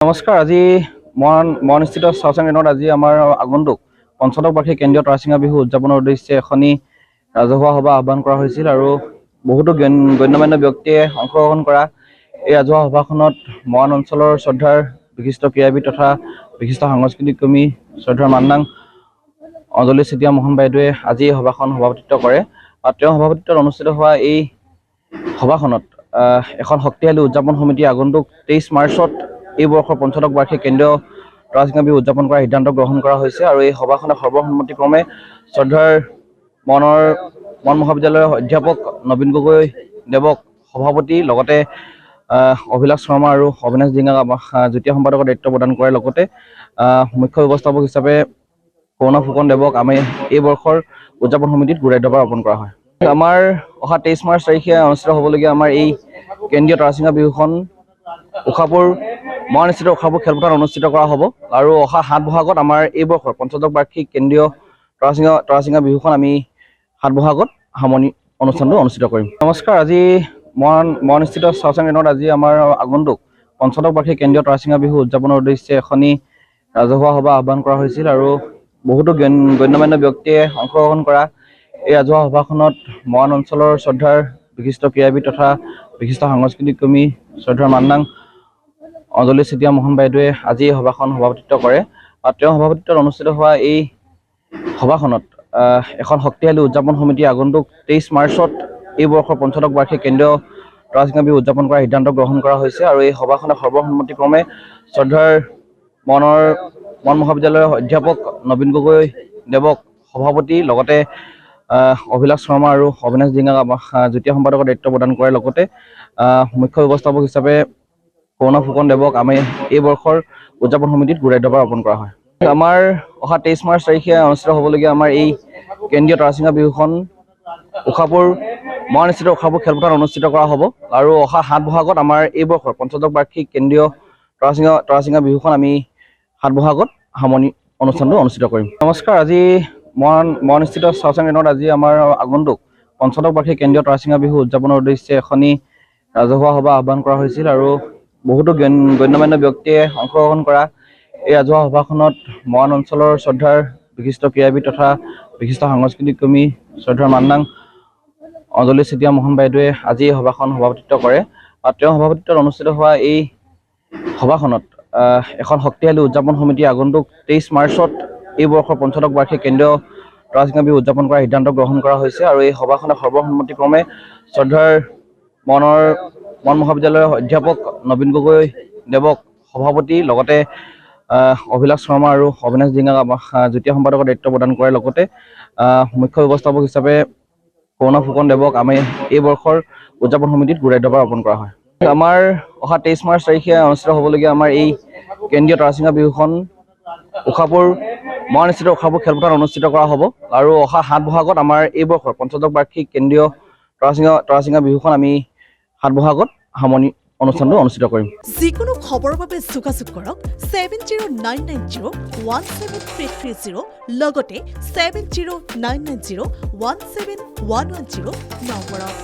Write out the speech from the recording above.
নমস্কাৰ। আজি মৰাণস্থিত চাওচাং গ্ৰাউণ্ডত আজি আমাৰ আগন্তুক পঞ্চদশ বাৰ্ষিক কেন্দ্ৰীয় তৰাচিঙা বিহু উদযাপনৰ উদ্দেশ্যে এখনি ৰাজহুৱা সভা আহ্বান কৰা হৈছিল আৰু বহুতো গণ্যমান্য ব্যক্তিয়ে অংশগ্ৰহণ কৰা এই ৰাজহুৱা সভাখনত মৰাণ অঞ্চলৰ শ্ৰদ্ধাৰ বিশিষ্ট ক্ৰীড়াবিদ তথা বিশিষ্ট সাংস্কৃতিক কৰ্মী শ্ৰদ্ধাৰ মান্নাং অঞ্জলি চেতিয়া মোহন বাইদেৱে আজি এই সভাখন সভাপতিত্ব কৰে। আৰু তেওঁ সভাপতিত্বত অনুষ্ঠিত হোৱা এই সভাখনত এখন শক্তিশালী উদযাপন সমিতি আগন্তুক 23 মাৰ্চত এই বৰ্ষৰ পঞ্চদশ বাৰ্ষিক কেন্দ্ৰীয় তৰাচিঙা বিহু উদযাপন কৰাৰ সিদ্ধান্ত গ্ৰহণ কৰা হৈছে। আৰু এই সভাখনে সৰ্বসন্মতিক্ৰমে শ্ৰদ্ধাৰ মন মহাবিদ্যালয়ৰ অধ্যাপক নবীন গগৈ দেৱক সভাপতি, লগতে অভিলাষ শৰ্মা আৰু অবিনাশ ডিঙাক যুটীয়া সম্পাদকৰ দায়িত্ব প্ৰদান কৰাৰ লগতে মুখ্য ব্যৱস্থাপক হিচাপে কৰুণা ফুকন দেৱক আমি এই বৰ্ষৰ উদযাপন সমিতিত গুৰুদায়িত্বভাৰ অৰ্পণ কৰা হয়। আমাৰ অহা 23 মাৰ্চ তাৰিখে অনুষ্ঠিত হ'বলগীয়া আমাৰ এই কেন্দ্ৰীয় তৰাচিঙা বিহুখন মৰাণস্থিত উষাপুৰ খেলপথাৰত অনুষ্ঠিত কৰা হ'ব। আৰু অহা 7 বহাগত আমাৰ এই বৰ্ষৰ পঞ্চদশ বাৰ্ষিক কেন্দ্ৰীয় তৰাচিঙা বিহুখন আমি 7 বহাগত সামৰণি অনুষ্ঠানটো অনুষ্ঠিত কৰিম। নমস্কাৰ। আজি মৰাণস্থিত চাওচাং গ্ৰাউণ্ডত আজি আমাৰ আগন্তুক পঞ্চদশ বাৰ্ষিক কেন্দ্ৰীয় তৰাচিঙা বিহু উদযাপনৰ উদ্দেশ্যে এখনি ৰাজহুৱা সভা আহ্বান কৰা হৈছিল আৰু বহুতো গণ্যমান্য ব্যক্তিয়ে অংশগ্ৰহণ কৰা এই ৰাজহুৱা সভাখনত মৰাণ অঞ্চলৰ শ্ৰদ্ধাৰ বিশিষ্ট ক্ৰীড়াবিদ তথা বিশিষ্ট সাংস্কৃতিক কৰ্মী শ্ৰদ্ধাৰ মান্নাং অঞ্জলি চেতিয়া মোহন বাইদেৱে আজি এই সভাখন সভাপতিত্ব কৰে। আৰু তেওঁ সভাপতিত্বত অনুষ্ঠিত হোৱা এই সভাখনত এখন শক্তিশালী উদযাপন সমিতি আগন্তুক 23 মাৰ্চত এই বৰ্ষৰ পঞ্চদশ বাৰ্ষিক কেন্দ্ৰীয় তৰাচিঙা বিহু উদযাপন কৰাৰ সিদ্ধান্ত গ্ৰহণ কৰা হৈছে। আৰু এই সভাখনে সৰ্বসন্মতিক্ৰমে শ্ৰদ্ধাৰ মন মহাবিদ্যালয়ৰ অধ্যাপক নবীন গগৈ দেৱক সভাপতি, লগতে অভিলাষ শৰ্মা আৰু অবিনাশ ডিঙাক যুটীয়া সম্পাদকৰ দায়িত্ব প্ৰদান কৰাৰ লগতে মুখ্য ব্যৱস্থাপক হিচাপে কৰুণা ফুকন দেৱক আমি এই বৰ্ষৰ উদযাপন সমিতিত গুৰুদায়িত্বভাৰ অৰ্পণ কৰা হয়। আমাৰ অহা 23 মাৰ্চ তাৰিখে অনুষ্ঠিত হ'বলগীয়া আমাৰ এই কেন্দ্ৰীয় তৰাচিঙা বিহুখন মৰাণস্থিত উষাপুৰ খেলপথাৰত অনুষ্ঠিত কৰা হ'ব। আৰু অহা 7 বহাগত আমাৰ এই বৰ্ষৰ পঞ্চদশ বাৰ্ষিক কেন্দ্ৰীয় তৰাচিঙা বিহুখন আমি 7 বহাগত সামৰণি অনুষ্ঠানটো অনুষ্ঠিত কৰিম। নমস্কাৰ। আজি মৰাণস্থিত চাওচাং গ্ৰাউণ্ডত আজি আমাৰ আগন্তুক পঞ্চদশ বাৰ্ষিক কেন্দ্ৰীয় তৰাচিঙা বিহু উদযাপনৰ উদ্দেশ্যে এখনি ৰাজহুৱা সভা আহ্বান কৰা হৈছিল আৰু বহুতো গণ্যমান্য ব্যক্তিয়ে অংশগ্ৰহণ কৰা এই ৰাজহুৱা সভাখনত মৰাণ অঞ্চলৰ শ্ৰদ্ধাৰ বিশিষ্ট ক্ৰীড়াবিদ তথা বিশিষ্ট সাংস্কৃতিক কৰ্মী শ্ৰদ্ধাৰ মান্নাং অঞ্জলি চেতিয়া মোহন বাইদেৱে আজি এই সভাখন সভাপতিত্ব কৰে। আৰু তেওঁ সভাপতিত্বত অনুষ্ঠিত হোৱা এই সভাখনত এখন শক্তিশালী উদযাপন সমিতি আগন্তুক 23 মাৰ্চত এই বৰ্ষৰ পঞ্চদশ বাৰ্ষিক কেন্দ্ৰীয় তৰাচিঙা বিহু উদযাপন কৰাৰ সিদ্ধান্ত গ্ৰহণ কৰা হৈছে। আৰু এই সভাখনে সৰ্বসন্মতিক্ৰমে শ্ৰদ্ধাৰ মন মহাবিদ্যালয়ৰ অধ্যাপক নবীন গগৈ দেৱক সভাপতি, লগতে অভিলাষ শৰ্মা আৰু অবিনাশ ডিঙাক যুটীয়া সম্পাদকৰ দায়িত্ব প্ৰদান কৰাৰ লগতে মুখ্য ব্যৱস্থাপক হিচাপে কৰুণা ফুকন দেৱক আমি এই বৰ্ষৰ উদযাপন সমিতিত গুৰুদায়িত্বভাৰ অৰ্পণ কৰা হয়। আমাৰ অহা 23 মাৰ্চ তাৰিখে অনুষ্ঠিত হ'বলগীয়া আমাৰ এই কেন্দ্ৰীয় তৰাচিঙা বিহুখন মৰাণস্থিত উষাপুৰ খেলপথাৰত অনুষ্ঠিত কৰা হ'ব। আৰু অহা 7 বহাগত আমাৰ এই বৰ্ষৰ পঞ্চদশ বাৰ্ষিক কেন্দ্ৰীয় তৰাচিঙা বিহুখন আমি 7 বহাগত সামৰণি অনুষ্ঠানটো অনুষ্ঠিত কৰিম। যিকোনো খবৰৰ বাবে যোগাযোগ কৰক 7099017330 লগতে 7099017110 নম্বৰত।